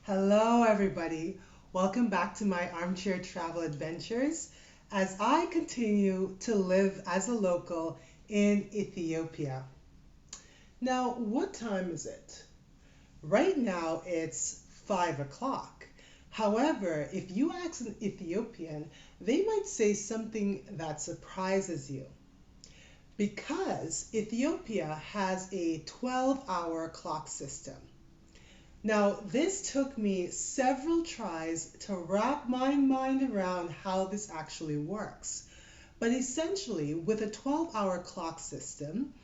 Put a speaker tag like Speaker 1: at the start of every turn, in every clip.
Speaker 1: Hello, everybody. Welcome back to my armchair travel adventures as I continue to live as a local in Ethiopia. Now, what time is it? Right now, it's 5 o'clock. However, if you ask an Ethiopian, they might say something that surprises you because Ethiopia has a 12-hour clock system. Now, this took me several tries to wrap my mind around how this actually works. But essentially, with a 12-hour clock system,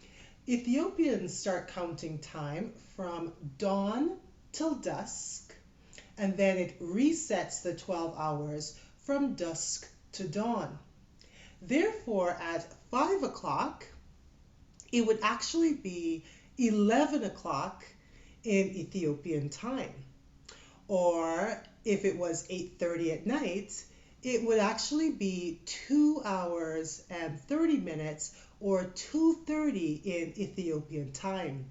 Speaker 1: Ethiopians start counting time from dawn till dusk, and then it resets the 12 hours from dusk to dawn. Therefore, at 5 o'clock, it would actually be 11 o'clock in Ethiopian time. Or if it was 8:30 at night, it would actually be 2 hours and 30 minutes or 2:30 in Ethiopian time.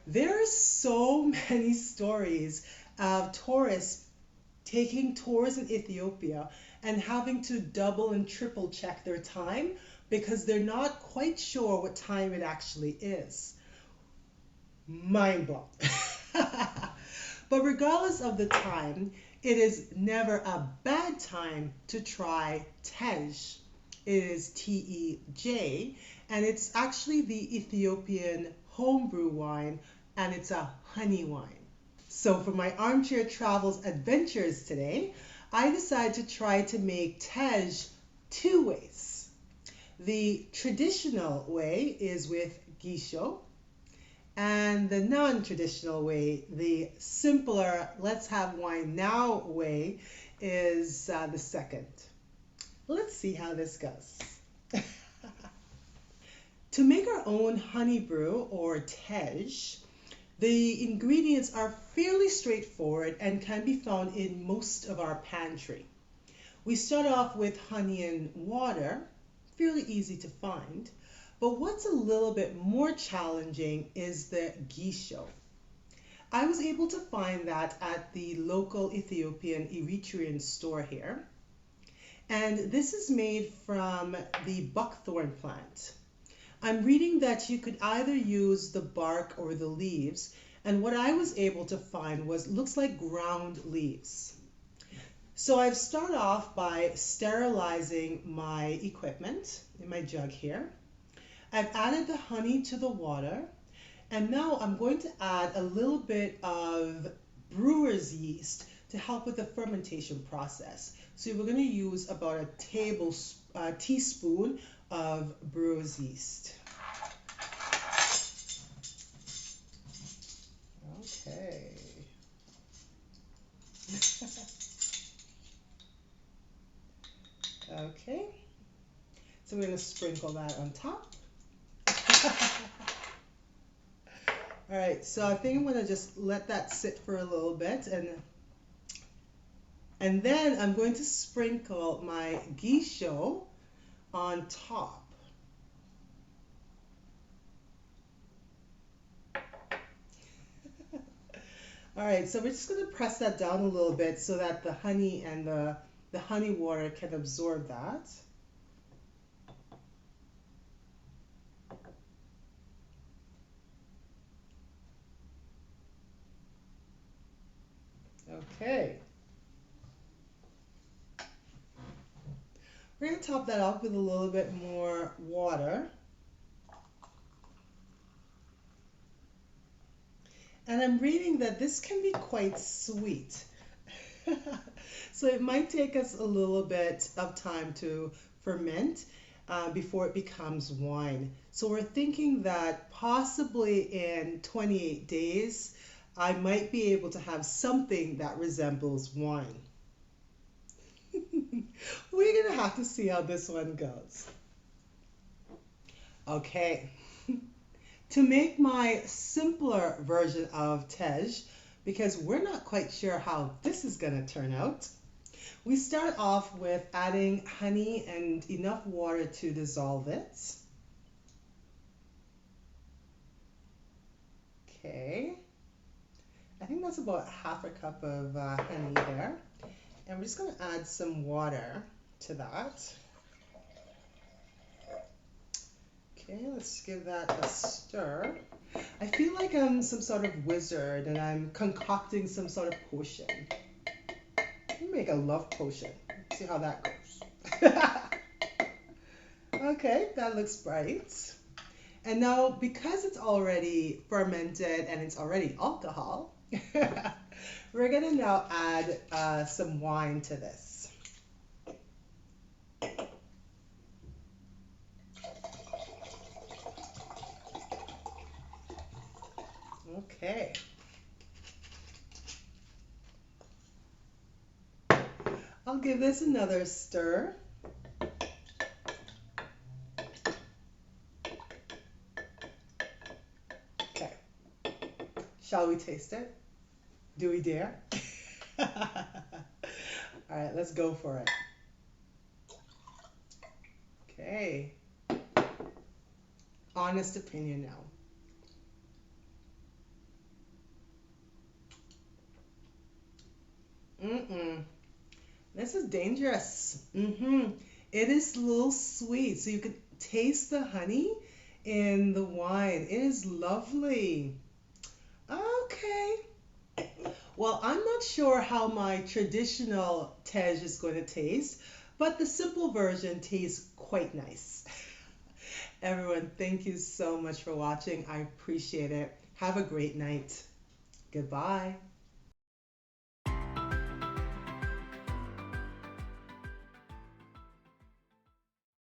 Speaker 1: There are so many stories of tourists taking tours in Ethiopia and having to double and triple check their time because they're not quite sure what time it actually is. Mind blown. But regardless of the time, it is never a bad time to try Tej. It is Tej, and it's actually the Ethiopian homebrew wine, and it's a honey wine. So for my armchair travels adventures today, I decided to try to make Tej two ways. The traditional way is with gesho, and the non-traditional way, the simpler, let's have wine now way, is the second. Let's see how this goes. To make our own honey brew or tej, the ingredients are fairly straightforward and can be found in most of our pantry. We start off with honey and water, fairly easy to find. But what's a little bit more challenging is the gesho. I was able to find that at the local Ethiopian Eritrean store here. And this is made from the buckthorn plant. I'm reading that you could either use the bark or the leaves. And what I was able to find was, looks like ground leaves. So I've started off by sterilizing my equipment in my jug here. I've added the honey to the water, and now I'm going to add a little bit of brewer's yeast to help with the fermentation process. So we're going to use about a teaspoon of brewer's yeast. Okay. Okay. So we're going to sprinkle that on top. All right, so I think I'm going to just let that sit for a little bit, and then I'm going to sprinkle my gesho on top. All right, so we're just going to press that down a little bit so that the honey and the honey water can absorb that. Okay. We're going to top that off with a little bit more water. And I'm reading that this can be quite sweet. So it might take us a little bit of time to ferment before it becomes wine. So we're thinking that possibly in 28 days, I might be able to have something that resembles wine. We're going to have to see how this one goes. Okay. To make my simpler version of tej, because we're not quite sure how this is going to turn out, we start off with adding honey and enough water to dissolve it. Okay. I think that's about half a cup of honey there. And we're just going to add some water to that. Okay, let's give that a stir. I feel like I'm some sort of wizard and I'm concocting some sort of potion. Make a love potion. See how that goes. Okay, that looks bright. And now, because it's already fermented and it's already alcohol, we're gonna now add some wine to this. Okay. I'll give this another stir. Okay. Shall we taste it? Do we dare? All right, let's go for it. Okay. Honest opinion now. Mm-mm. This is dangerous. It is a little sweet, so you can taste the honey in the wine. It is lovely. Okay. Well, I'm not sure how my traditional tej is going to taste, but the simple version tastes quite nice. Everyone, thank you so much for watching. I appreciate it. Have a great night. Goodbye.